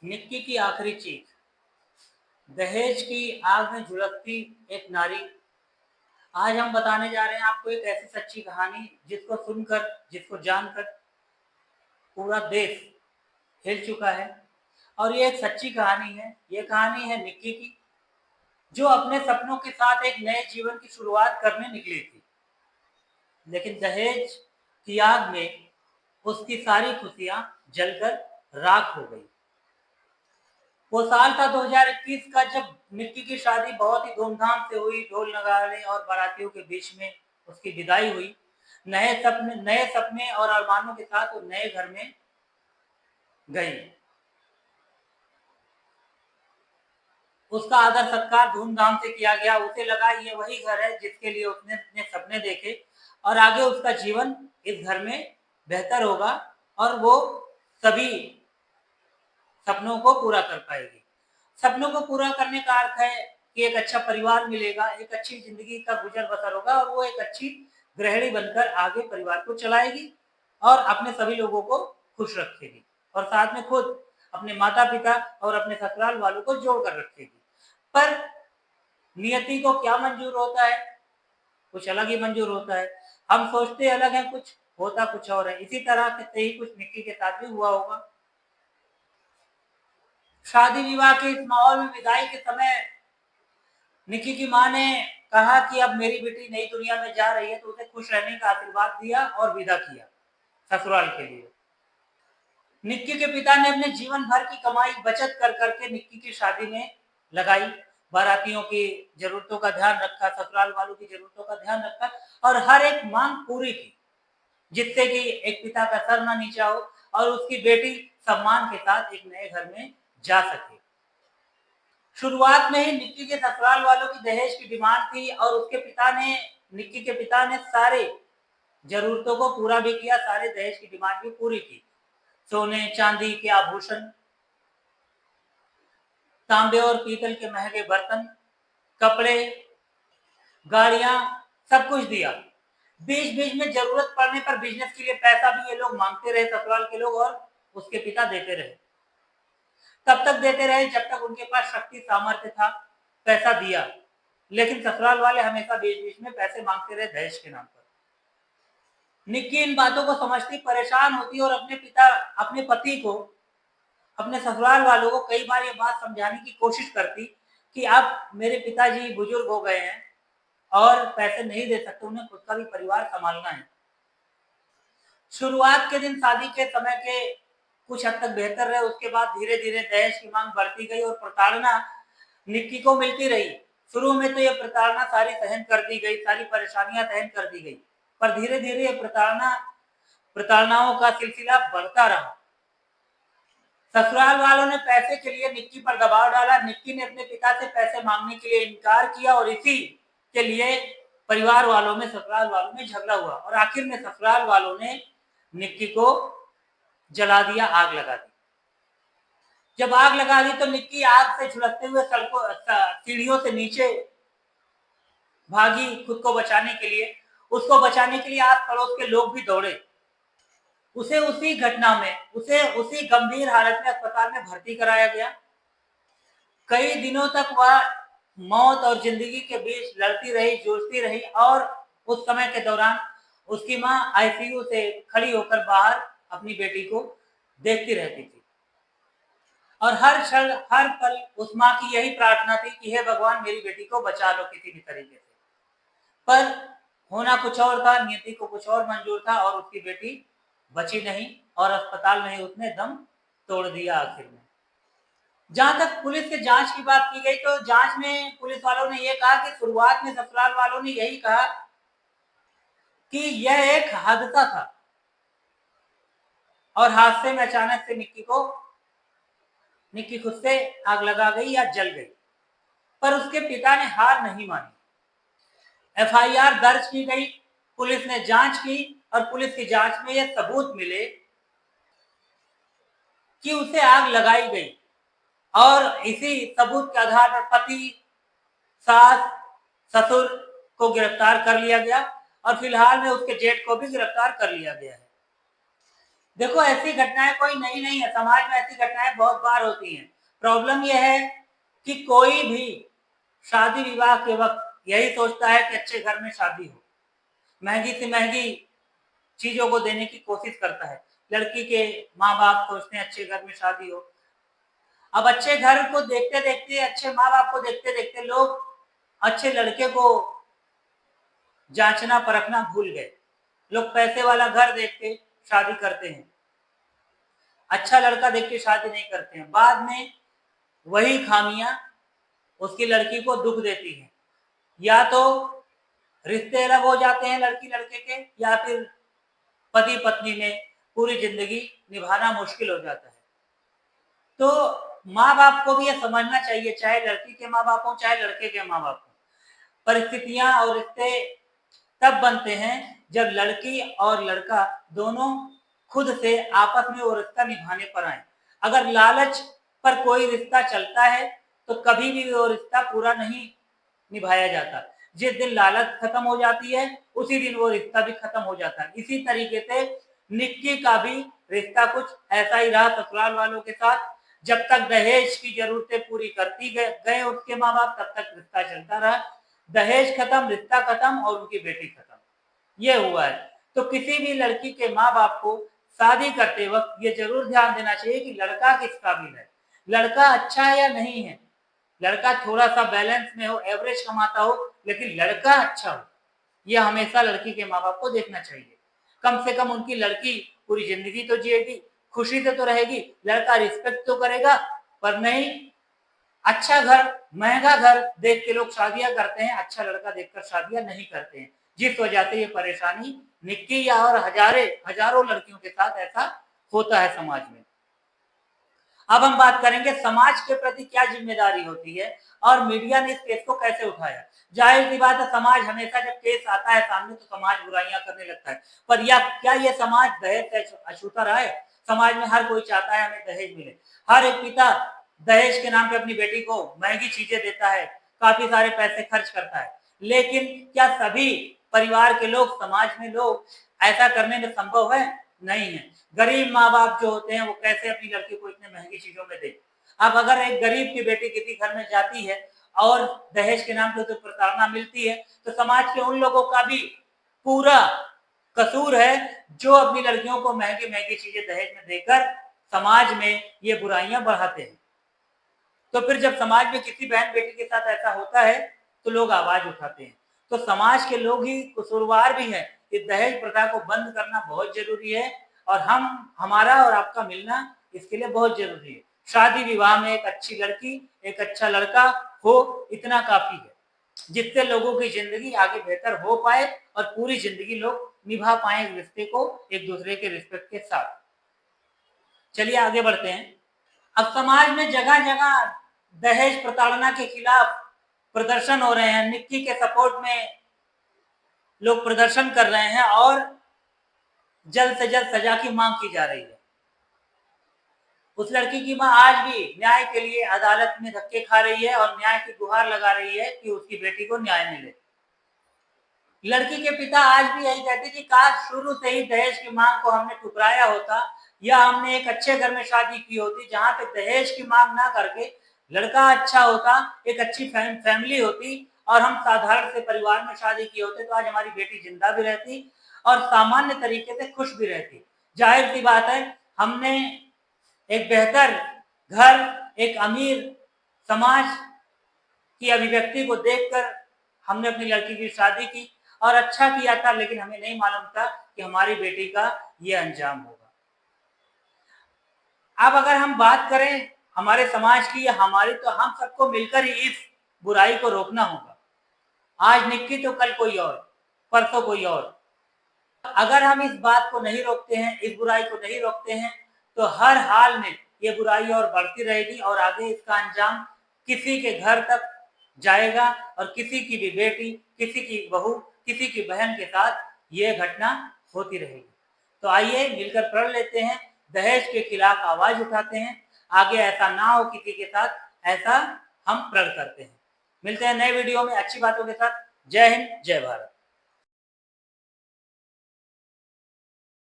निक्की की आखिरी चीख। दहेज की आग में झुलसती एक नारी। आज हम बताने जा रहे हैं आपको एक ऐसी सच्ची कहानी जिसको सुनकर, जिसको जानकर पूरा देश हिल चुका है। और ये एक सच्ची कहानी है। ये कहानी है निक्की की, जो अपने सपनों के साथ एक नए जीवन की शुरुआत करने निकली थी। लेकिन दहेज की आग में उसकी सारी खुशियां जलकर राख हो गई। वो साल था 2021 का, जब निक्की की शादी बहुत ही धूमधाम से हुई। ढोल नगाड़े और बारातियों के बीच में उसकी विदाई हुई। नए सपने और अरमानों के साथ वो नए घर में गई। उसका आदर सत्कार धूमधाम से किया गया। उसे लगा ये वही घर है जिसके लिए उसने अपने सपने देखे, और आगे उसका जीवन इस घर में बेहतर होगा और वो सभी सपनों को पूरा कर पाएगी। सपनों को पूरा करने का अर्थ है कि एक अच्छा परिवार मिलेगा, एक अच्छी जिंदगी का गुजर बसर होगा, और वो एक अच्छी गृहिणी बनकर आगे परिवार को चलाएगी और अपने सभी लोगों को खुश रखेगी, और साथ में खुद अपने माता पिता और अपने ससुराल वालों को जोड़ कर रखेगी। पर नियति को क्या मंजूर होता है? कुछ अलग ही मंजूर होता है। हम सोचते अलग हैं, कुछ होता कुछ और है। इसी तरह से ही कुछ निक्की के साथ भी हुआ होगा। शादी विवाह के इस माहौल में विदाई के समय निक्की की माँ ने कहा कि अब मेरी बेटी नई दुनिया में जा रही है, तो उसे खुश रहने का आशीर्वाद दिया और विदा किया ससुराल के लिए। निक्की के पिता ने अपने जीवन भर की कमाई बचत कर करके निक्की की शादी में लगाई। बारातियों की जरूरतों का ध्यान रखा, ससुराल वालों की जरूरतों का ध्यान रखा, और हर एक मांग पूरी की, जिससे कि एक पिता का सर ना नीचा हो और उसकी बेटी सम्मान के साथ एक नए घर में जा सके। शुरुआत में ही निक्की के ससुराल वालों की दहेज की डिमांड थी, और निक्की के पिता ने सारे जरूरतों को पूरा भी किया, सारे दहेज की डिमांड भी पूरी की। सोने चांदी के आभूषण, तांबे और पीतल के महंगे बर्तन, कपड़े, गाड़ियां, सब कुछ दिया। बीच बीच में जरूरत पड़ने पर बिजनेस के लिए पैसा भी ये लोग मांगते रहे, ससुराल के लोग, और उसके पिता देते रहे। तब तक देते रहे जब तक उनके पास शक्ति सामर्थ्य था। पैसा दिया, लेकिन ससुराल वाले हमेशा बीच बीच में पैसे मांगते रहे दहेज के नाम पर। निक्की इन बातों को समझती, परेशान होती, और अपने पति को, अपने ससुराल वालों को कई बार ये बात समझाने की कोशिश करती कि अब मेरे पिताजी बुजुर्ग हो गए हैं और पैसे नहीं दे सकते, उन्हें खुद का भी परिवार संभालना है। शुरुआत के दिन शादी के समय के कुछ हद तक बेहतर रहे। उसके बाद धीरे धीरे दहेज की मांग बढ़ती गई और प्रताड़ना निक्की को मिलती रही। शुरू में तो ये प्रताड़ना सारी सहन कर दी गई, सारी परेशानियां सहन कर दी गई, पर धीरे धीरे ये प्रताड़नाओं का सिलसिला बढ़ता रहा। ससुराल वालों ने पैसे के लिए निक्की पर दबाव डाला। निक्की ने अपने पिता से पैसे मांगने के लिए इनकार किया, और इसी के लिए परिवार वालों में, ससुराल वालों में झगड़ा हुआ, और आखिर में ससुराल वालों ने निक्की को जला दिया, आग लगा दी। जब आग लगा दी तो निक्की आग से झुलसते हुए सीढ़ियों से नीचे भागी खुद को बचाने के लिए। उसको बचाने के लिए आस पड़ोस के लोग भी दौड़े। उसे उसी गंभीर हालत में अस्पताल में भर्ती कराया गया। कई दिनों तक वह मौत और जिंदगी के बीच लड़ती रही, जूझती रही, और उस समय के दौरान उसकी मां आईसीयू से खड़ी होकर बाहर अपनी बेटी को देखती रहती थी, और हर क्षण हर पल उस मां की यही प्रार्थना थी कि हे भगवान, मेरी बेटी को बचा लो किसी भी तरीके से। पर होना कुछ और था, नियति को कुछ और मंजूर था, और उसकी बेटी बची नहीं, और अस्पताल में ही उसने दम तोड़ दिया आखिर में। जहां तक पुलिस के जांच की बात की गई, तो जांच में पुलिस वालों ने यह कहा कि शुरुआत में ससुराल वालों ने यही कहा कि यह एक हादसा था, और हादसे में अचानक से निक्की खुद से आग लगा गई या जल गई। पर उसके पिता ने हार नहीं मानी। एफआईआर दर्ज की गई, पुलिस ने जांच की, और पुलिस की जांच में यह सबूत मिले कि उसे आग लगाई गई, और इसी सबूत के आधार पर पति, सास, ससुर को गिरफ्तार कर लिया गया, और फिलहाल में उसके जेठ को भी गिरफ्तार कर लिया गया है। देखो ऐसी घटनाएं कोई नई नहीं है, समाज में ऐसी घटनाएं बहुत बार होती हैं। प्रॉब्लम यह है कि कोई भी शादी विवाह के वक्त यही सोचता है कि अच्छे घर में शादी हो, महंगी से महंगी चीजों को देने की कोशिश करता है। लड़की के माँ बाप सोचते हैं अच्छे घर में शादी हो। अब अच्छे घर को देखते देखते, अच्छे माँ बाप को देखते देखते लोग अच्छे लड़के को जांचना परखना भूल गए। लोग पैसे वाला घर देख के शादी करते हैं, अच्छा लड़का देख के शादी नहीं करते हैं। बाद में वही खामियां उसकी लड़की को दुख देती हैं। या तो रिश्ते अलग हो जाते हैं लड़की लड़के के, या फिर पति पत्नी में पूरी जिंदगी निभाना मुश्किल हो जाता है। तो माँ बाप को भी ये समझना चाहिए, चाहे लड़की के माँ बाप हो चाहे लड़के के माँ बाप हो, परिस्थितियां और रिश्ते तब बनते हैं जब लड़की और लड़का दोनों खुद से आपस में वो रिश्ता निभाने पर आए। अगर लालच पर कोई रिश्ता चलता है तो कभी भी वो रिश्ता पूरा नहीं निभाया जाता। जिस दिन लालच खत्म हो जाती है उसी दिन वो रिश्ता भी खत्म हो जाता है। इसी तरीके से निक्की का भी रिश्ता कुछ ऐसा ही रहा ससुराल वालों के साथ। जब तक दहेज की जरूरतें पूरी करती गए उसके माँ बाप, तब तक रिश्ता चलता रहा। दहेज खत्म, रिश्ता खत्म और उनकी बेटी खत्म, ये हुआ है। तो किसी भी लड़की के माँ बाप को शादी करते वक्त ये जरूर ध्यान देना चाहिए कि लड़का किस काबिल है, लड़का अच्छा है या नहीं है। लड़का थोड़ा सा बैलेंस में हो, एवरेज कमाता हो, लेकिन लड़का अच्छा हो, यह हमेशा लड़की के माँ बाप को देखना चाहिए। कम से कम उनकी लड़की पूरी जिंदगी तो जिएगी, खुशी से तो रहेगी, लड़का रिस्पेक्ट तो करेगा। पर नहीं, अच्छा घर, महंगा घर देख के लोग शादियां करते हैं, अच्छा लड़का देखकर शादियां नहीं करते हैं, जिस वजह से ये परेशानी निक्की या और हजारों लड़कियों के साथ ऐसा होता है समाज में। अब हम बात करेंगे समाज के प्रति क्या जिम्मेदारी होती है और मीडिया ने इस केस को कैसे उठाया। जाहिर सी बात है, समाज हमेशा जब केस आता है सामने तो समाज बुराइयां करने लगता है। पर या क्या ये समाज दहेज से अछूता रहा है? समाज में हर कोई चाहता है हमें दहेज मिले। हर एक पिता दहेज के नाम पे अपनी बेटी को महंगी चीजें देता है, काफी सारे पैसे खर्च करता है। लेकिन क्या सभी परिवार के लोग, समाज में लोग ऐसा करने में संभव है? नहीं है। गरीब माँ बाप जो होते हैं वो कैसे अपनी लड़की को इतने महंगी चीजों में दे। अब अगर एक गरीब की बेटी किसी घर में जाती है और दहेज के नाम पे तो प्रताड़ना मिलती है, तो समाज के उन लोगों का भी पूरा कसूर है जो अपनी लड़कियों को महंगी महंगी चीजें दहेज में देकर समाज में ये बुराइयां बढ़ाते हैं। तो फिर जब समाज में किसी बहन बेटी के साथ ऐसा होता है तो लोग आवाज उठाते हैं। तो समाज के लोग ही कसूरवार भी हैं। इस दहेज प्रथा को बंद करना बहुत जरूरी है और हमारा और आपका मिलना इसके लिए बहुत जरूरी है। शादी विवाह में एक अच्छी लड़की, एक अच्छा लड़का हो, इतना काफी है, जिससे लोगों की जिंदगी आगे बेहतर हो पाए और पूरी जिंदगी लोग निभा पाए रिश्ते को एक दूसरे के रिस्पेक्ट के साथ। चलिए आगे बढ़ते हैं। अब समाज में जगह जगह दहेज प्रताड़ना के खिलाफ प्रदर्शन हो रहे हैं। निक्की के सपोर्ट में लोग प्रदर्शन कर रहे हैं और जल्द से जल्द सजा की मांग की जा रही है। उस लड़की की मां आज भी न्याय के लिए अदालत में धक्के खा रही है और न्याय की गुहार लगा रही है कि उसकी बेटी को न्याय मिले। लड़की के पिता आज भी यही कहते कि काश शुरू से ही दहेज की मांग को हमने ठुकराया होता, या हमने एक अच्छे घर में शादी की होती जहां पे दहेज की मांग ना करके लड़का अच्छा होता, एक अच्छी फैमिली होती और हम साधारण से परिवार में शादी की होते, तो आज हमारी बेटी जिंदा भी रहती और सामान्य तरीके से खुश भी रहती। जाहिर सी बात है, हमने एक बेहतर घर, एक अमीर समाज की अभिव्यक्ति को देखकर हमने अपनी लड़की की शादी की और अच्छा किया था, लेकिन हमें नहीं मालूम था कि हमारी बेटी का यह अंजाम होगा। अब अगर हम बात करें हमारे समाज की या हमारी, तो हम सबको मिलकर ही इस बुराई को रोकना होगा। आज निक्की तो कल कोई और, परसों कोई और। अगर हम इस बात को नहीं रोकते हैं, इस बुराई को नहीं रोकते हैं, तो हर हाल में ये बुराई और बढ़ती रहेगी और आगे इसका अंजाम किसी के घर तक जाएगा और किसी की भी बेटी, किसी की बहू, किसी की बहन के साथ ये घटना होती रहेगी। तो आइए मिलकर प्रण लेते हैं, दहेज के खिलाफ आवाज उठाते हैं, आगे ऐसा ना हो किसी के साथ, ऐसा हम प्रण करते हैं। मिलते हैं नए वीडियो में अच्छी बातों के साथ। जय हिंद, जय भारत।